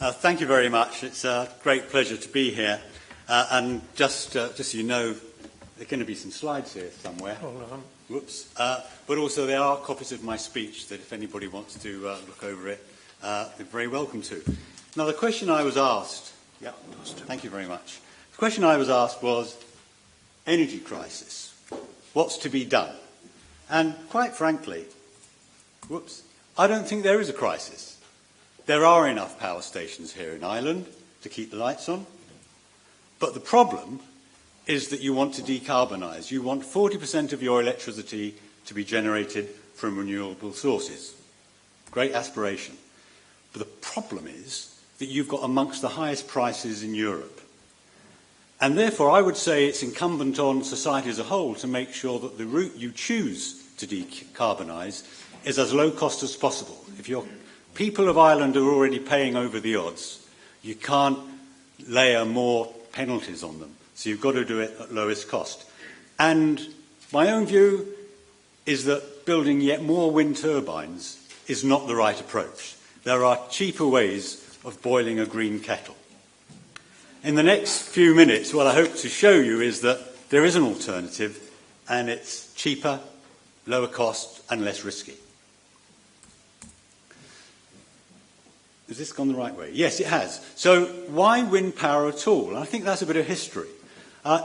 Thank you very much. It's a great pleasure to be here. And just so you know, there are going to be some slides here somewhere. Hold on. Whoops. But also there are copies of my speech that if anybody wants to look over it, they're very welcome to. Now, the question I was asked... Yeah, thank you very much. The question I was asked was, energy crisis. What's to be done? And quite frankly, I don't think there is a crisis. There are enough power stations here in Ireland to keep the lights on. But the problem is that you want to decarbonise. You want 40% of your electricity to be generated from renewable sources. Great aspiration. But the problem is that you've got amongst the highest prices in Europe. And therefore, I would say it's incumbent on society as a whole to make sure that the route you choose to decarbonise is as low cost as possible. If your people of Ireland are already paying over the odds, you can't layer more penalties on them. So you've got to do it at lowest cost. And my own view is that building yet more wind turbines is not the right approach. There are cheaper ways of boiling a green kettle. In the next few minutes, what I hope to show you is that there is an alternative, and it's cheaper, lower cost, and less risky. Has this gone the right way? Yes, it has. So why wind power at all? And I think that's a bit of history.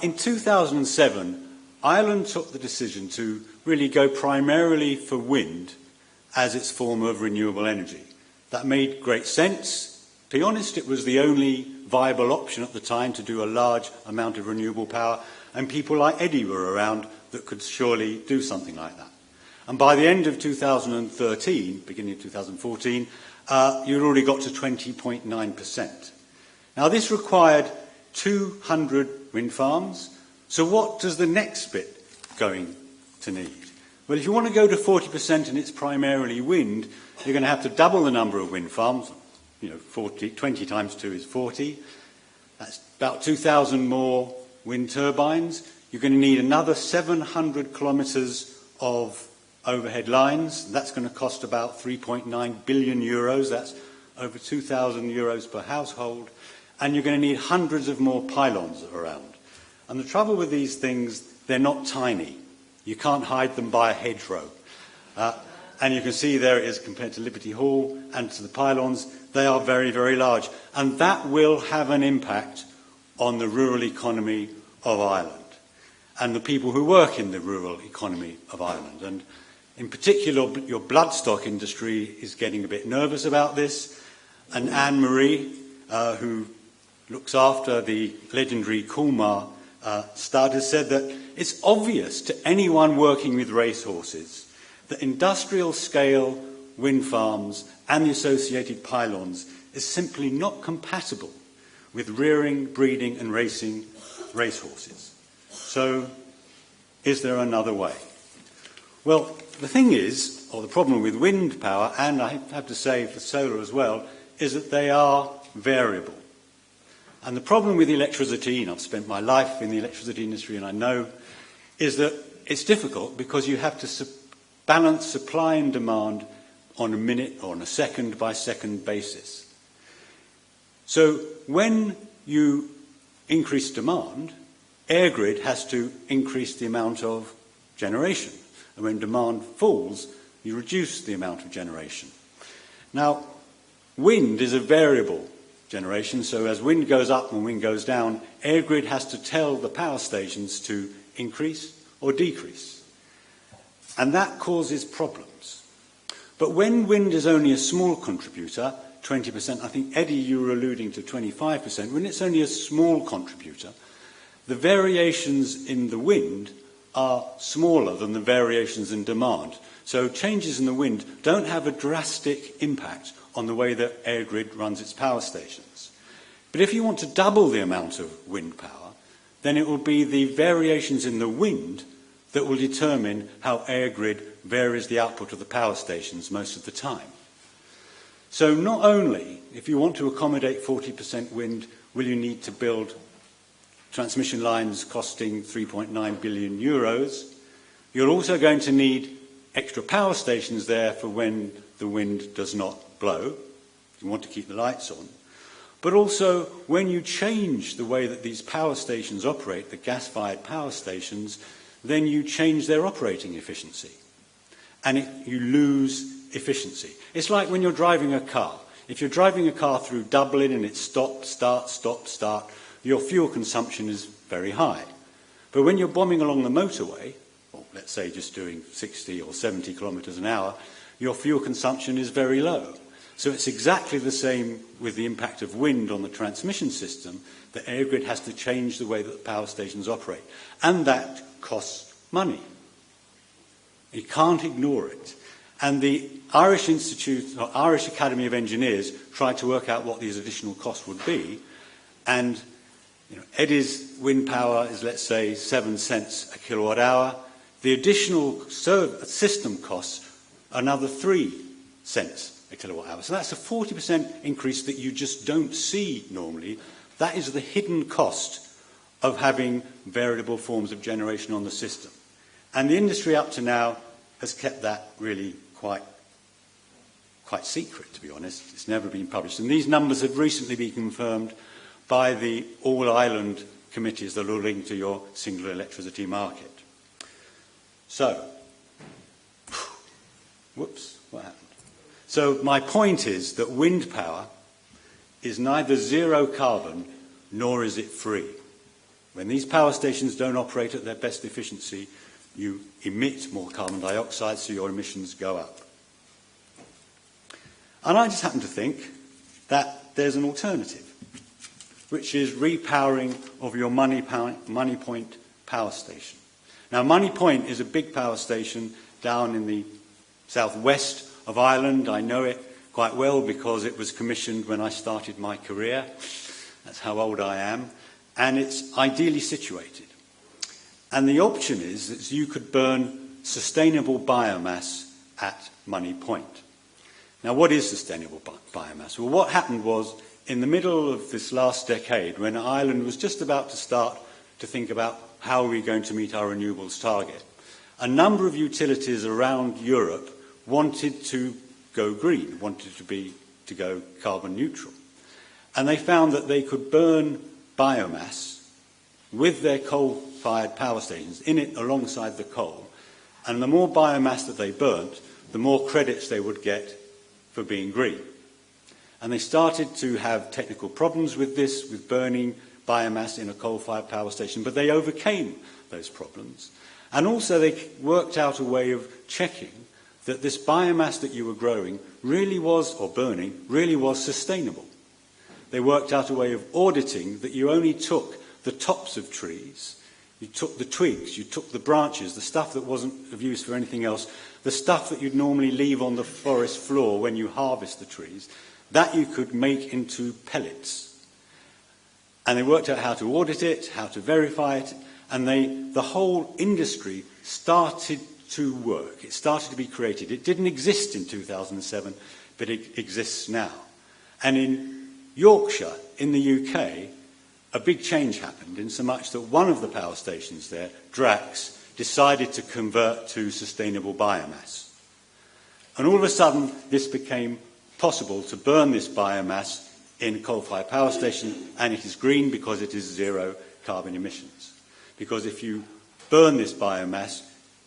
In 2007, Ireland took the decision to really go primarily for wind as its form of renewable energy. That made great sense. To be honest, it was the only viable option at the time to do a large amount of renewable power, and people like Eddie were around that could surely do something like that. And by the end of 2013, beginning of 2014, you'd already got to 20.9%. Now, this required 200 wind farms. So what does the next bit going to need? Well, if you want to go to 40% and it's primarily wind, you're going to have to double the number of wind farms. 20 times 2 is 40. That's about 2,000 more wind turbines. You're going to need another 700 kilometres of overhead lines. That's going to cost about 3.9 billion euros. That's over 2,000 euros per household. And you're going to need hundreds of more pylons around. And the trouble with these things, they're not tiny. You can't hide them by a hedgerow. And you can see there it is compared to Liberty Hall and to the pylons. They are very, very large. And that will have an impact on the rural economy of Ireland and the people who work in the rural economy of Ireland. And in particular, your bloodstock industry is getting a bit nervous about this. And Anne-Marie, who looks after the legendary Coolmar stud, has said that it's obvious to anyone working with racehorses that industrial-scale wind farms and the associated pylons is simply not compatible with rearing, breeding and racing racehorses. So, is there another way? Well, the thing is, or the problem with wind power, and I have to say for solar as well, is that they are variable. And the problem with electricity, and I've spent my life in the electricity industry and I know, is that it's difficult because you have to balance supply and demand on a minute or on a second by second basis. So when you increase demand, EirGrid has to increase the amount of generation. And when demand falls, you reduce the amount of generation. Now, wind is a variable generation, so as wind goes up and wind goes down, EirGrid has to tell the power stations to increase or decrease. And that causes problems. But when wind is only a small contributor, 20%, I think, Eddie, you were alluding to 25%, when it's only a small contributor, the variations in the wind are smaller than the variations in demand. So changes in the wind don't have a drastic impact on the way that EirGrid runs its power stations. But if you want to double the amount of wind power, then it will be the variations in the wind that will determine how EirGrid varies the output of the power stations most of the time. So not only, if you want to accommodate 40% wind, will you need to build transmission lines costing 3.9 billion euros, you're also going to need extra power stations there for when the wind does not blow. You want to keep the lights on. But also, when you change the way that these power stations operate, the gas-fired power stations, then you change their operating efficiency. And you lose efficiency. It's like when you're driving a car. If you're driving a car through Dublin and it's stop, start, stop, start, your fuel consumption is very high. But when you're bombing along the motorway, or let's say just doing 60 or 70 kilometres an hour, your fuel consumption is very low. So it's exactly the same with the impact of wind on the transmission system. The airgrid has to change the way that the power stations operate. And that costs money. You can't ignore it. And the Irish Institute, or Irish Academy of Engineers, tried to work out what these additional costs would be. And Eddie's wind power is, let's say, 7 cents a kilowatt hour. The additional system costs another 3 cents a kilowatt hour. So that's a 40% increase that you just don't see normally. That is the hidden cost of having variable forms of generation on the system. And the industry up to now has kept that really quite secret, to be honest. It's never been published. And these numbers have recently been confirmed by the all-island committees that are linked to your single electricity market. So, whoops, what happened? So my point is that wind power is neither zero carbon nor is it free. When these power stations don't operate at their best efficiency, you emit more carbon dioxide, so your emissions go up. And I just happen to think that there's an alternative, which is repowering of your Money Point power station. Now, Money Point is a big power station down in the southwest of Ireland. I know it quite well because it was commissioned when I started my career. That's how old I am. And it's ideally situated. And the option is that you could burn sustainable biomass at Money Point. Now, what is sustainable biomass? Well, what happened was, in the middle of this last decade, when Ireland was just about to start to think about how are we going to meet our renewables target, a number of utilities around Europe wanted to go green, wanted to go carbon neutral. And they found that they could burn biomass with their coal-fired power stations in it alongside the coal. And the more biomass that they burnt, the more credits they would get for being green. And they started to have technical problems with this, with burning biomass in a coal-fired power station, but they overcame those problems. And also they worked out a way of checking that this biomass that you were growing really was, or burning, really was sustainable. They worked out a way of auditing that you only took the tops of trees, you took the twigs, you took the branches, the stuff that wasn't of use for anything else, the stuff that you'd normally leave on the forest floor when you harvest the trees, that you could make into pellets. And they worked out how to audit it, how to verify it, and the whole industry started to work. It started to be created. It didn't exist in 2007, but it exists now. And in Yorkshire, in the UK, a big change happened in so much that one of the power stations there, Drax, decided to convert to sustainable biomass. And all of a sudden, this became possible to burn this biomass in a coal-fired power station, and it is green because it is zero carbon emissions. Because if you burn this biomass,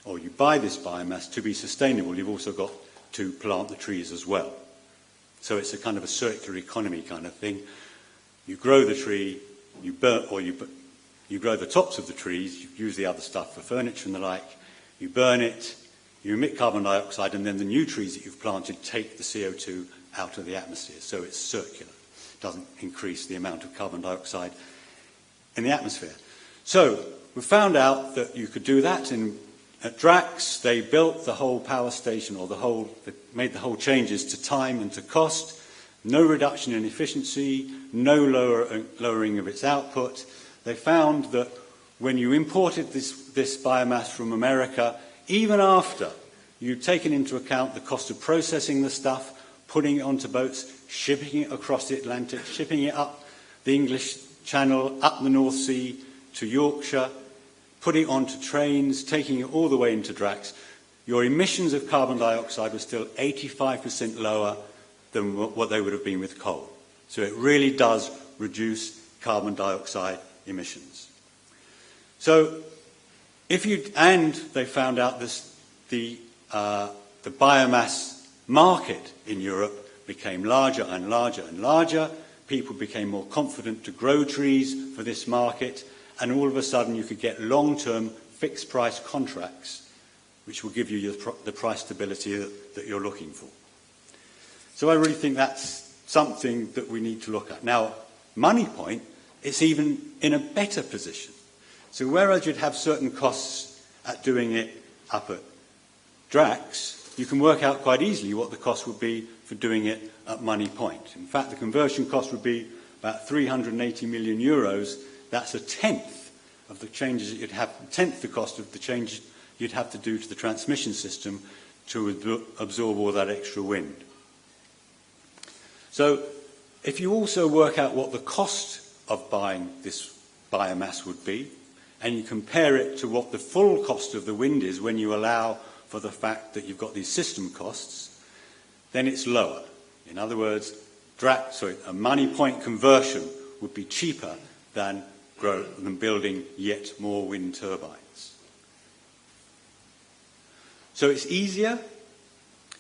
or you buy this biomass to be sustainable, you've also got to plant the trees as well. So it's a kind of a circular economy kind of thing. You grow the tree, you burn, or you grow the tops of the trees, you use the other stuff for furniture and the like, you burn it, you emit carbon dioxide, and then the new trees that you've planted take the CO2 out of the atmosphere. So it's circular. It doesn't increase the amount of carbon dioxide in the atmosphere. So we found out that you could do that at Drax. They built the whole power station, or they made the whole changes to time and to cost. No reduction in efficiency, no lowering of its output. They found that when you imported this biomass from America, even after you'd taken into account the cost of processing the stuff, putting it onto boats, shipping it across the Atlantic, shipping it up the English Channel, up the North Sea to Yorkshire, putting it onto trains, taking it all the way into Drax, your emissions of carbon dioxide were still 85% lower than what they would have been with coal. So it really does reduce carbon dioxide emissions. So and they found out the biomass market in Europe became larger and larger and larger. People became more confident to grow trees for this market, and all of a sudden you could get long-term fixed price contracts which will give you the price stability that you're looking for. So I really think that's something that we need to look at. Now, Money Point, it's even in a better position. So whereas you'd have certain costs at doing it up at Drax, you can work out quite easily what the cost would be for doing it at Money Point. In fact, the conversion cost would be about 380 million euros. That's a tenth of the changes that you'd have, the cost of the changes you'd have to do to the transmission system to absorb all that extra wind. So if you also work out what the cost of buying this biomass would be, and you compare it to what the full cost of the wind is when you allow for the fact that you've got these system costs, then it's lower. In other words, a Money Point conversion would be cheaper than building yet more wind turbines. So it's easier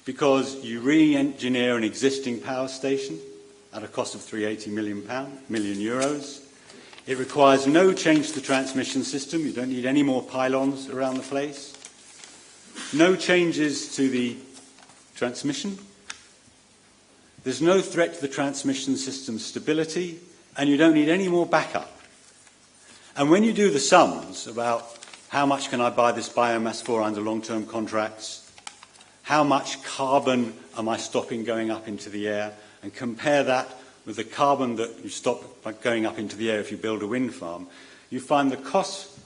because you re-engineer an existing power station at a cost of €380 million. It requires no change to the transmission system. You don't need any more pylons around the place. No changes to the transmission. There's no threat to the transmission system's stability, and you don't need any more backup. And when you do the sums about how much can I buy this biomass for under long-term contracts, how much carbon am I stopping going up into the air, and compare that with the carbon that you stop by going up into the air if you build a wind farm, you find the cost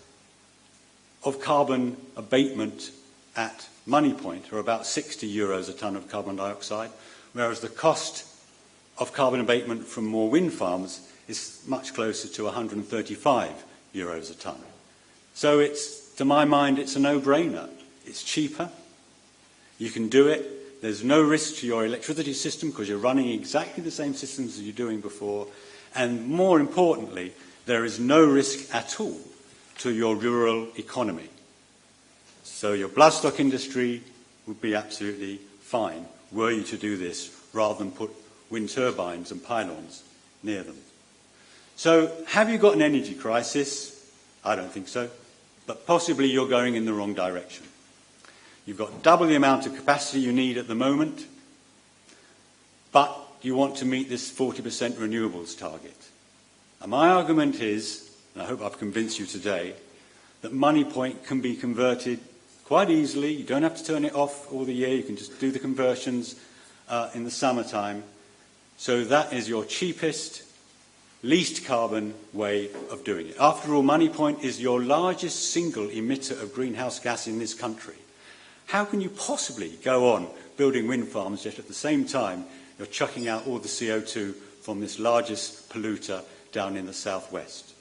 of carbon abatement at Money Point are about 60 euros a tonne of carbon dioxide, whereas the cost of carbon abatement from more wind farms is much closer to 135 euros a tonne. So to my mind, it's a no-brainer. It's cheaper. You can do it. There's no risk to your electricity system because you're running exactly the same systems as you're doing before. And more importantly, there is no risk at all to your rural economy. So your bloodstock industry would be absolutely fine were you to do this rather than put wind turbines and pylons near them. So have you got an energy crisis? I don't think so. But possibly you're going in the wrong direction. You've got double the amount of capacity you need at the moment, but you want to meet this 40% renewables target. And my argument is, and I hope I've convinced you today, that Money Point can be converted quite easily. You don't have to turn it off all the year. You can just do the conversions in the summertime. So that is your cheapest, least carbon way of doing it. After all, Money Point is your largest single emitter of greenhouse gas in this country. How can you possibly go on building wind farms yet at the same time you're chucking out all the CO2 from this largest polluter down in the southwest?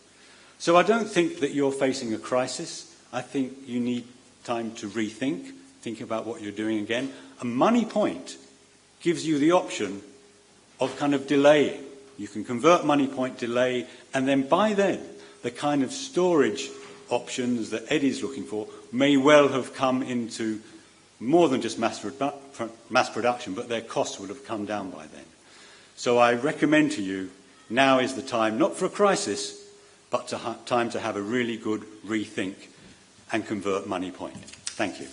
So I don't think that you're facing a crisis. I think you need time to rethink, think about what you're doing again. And Money Point gives you the option of kind of delaying. You can convert Money Point, delay, and then by then the kind of storage options that Eddie's looking for may well have come into more than just mass production, but their costs would have come down by then. So I recommend to you, now is the time, not for a crisis, but time to have a really good rethink and convert Money Point. Thank you.